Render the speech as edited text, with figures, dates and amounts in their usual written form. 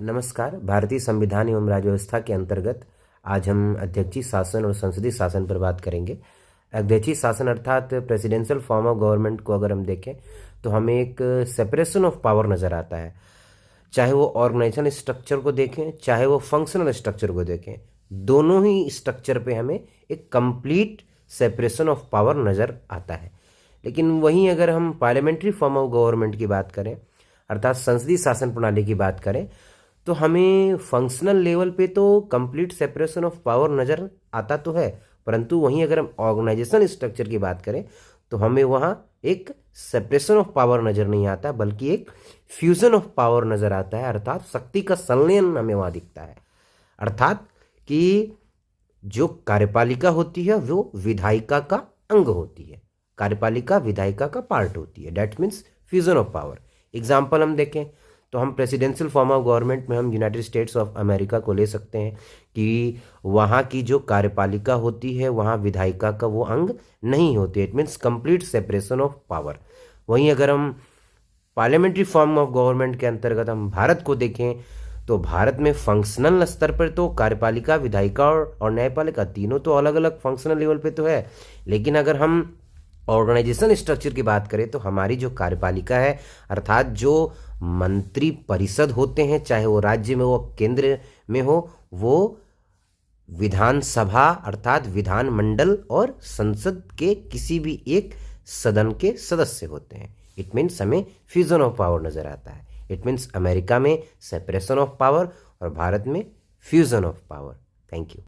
नमस्कार। भारतीय संविधान एवं राज्य व्यवस्था के अंतर्गत आज हम अध्यक्षीय शासन और संसदीय शासन पर बात करेंगे। अध्यक्षीय शासन अर्थात प्रेसिडेंशियल फॉर्म ऑफ गवर्नमेंट को अगर हम देखें तो हमें एक सेपरेशन ऑफ पावर नज़र आता है। चाहे वो ऑर्गेनाइजेशन स्ट्रक्चर को देखें, चाहे वो फंक्शनल स्ट्रक्चर को देखें, दोनों ही स्ट्रक्चर पे हमें एक कंप्लीट सेपरेशन ऑफ पावर नज़र आता है। लेकिन वहीं अगर हम पार्लियामेंट्री फॉर्म ऑफ गवर्नमेंट की बात करें अर्थात संसदीय शासन प्रणाली की बात करें तो हमें फंक्शनल लेवल पे तो कंप्लीट सेपरेशन ऑफ पावर नज़र आता तो है, परंतु वहीं अगर हम ऑर्गेनाइजेशन स्ट्रक्चर की बात करें तो हमें वहाँ एक सेपरेशन ऑफ पावर नज़र नहीं आता, बल्कि एक फ्यूजन ऑफ पावर नज़र आता है। अर्थात शक्ति का संलयन हमें वहाँ दिखता है। अर्थात कि जो कार्यपालिका होती है वो विधायिका का अंग होती है, कार्यपालिका विधायिका का पार्ट होती है। That means fusion of power. Example हम देखें तो हम प्रेसिडेंशियल फॉर्म ऑफ गवर्नमेंट में हम यूनाइटेड स्टेट्स ऑफ अमेरिका को ले सकते हैं कि वहाँ की जो कार्यपालिका होती है वहाँ विधायिका का वो अंग नहीं होती। It means complete separation of power. वहीं अगर हम पार्लियामेंट्री फॉर्म ऑफ गवर्नमेंट के अंतर्गत हम भारत को देखें तो भारत में फंक्शनल स्तर पर तो कार्यपालिका विधायिका और न्यायपालिका तीनों तो अलग अलग फंक्शनल लेवल पे तो है, लेकिन अगर हम ऑर्गेनाइजेशन स्ट्रक्चर की बात करें तो हमारी जो कार्यपालिका है अर्थात जो मंत्री परिषद होते हैं, चाहे वो राज्य में हो केंद्र में हो, वो विधानसभा अर्थात विधानमंडल और संसद के किसी भी एक सदन के सदस्य होते हैं। इट मीन्स हमें फ्यूजन ऑफ पावर नज़र आता है। इट मीन्स अमेरिका में सेपरेशन ऑफ पावर और भारत में fusion of power. Thank you.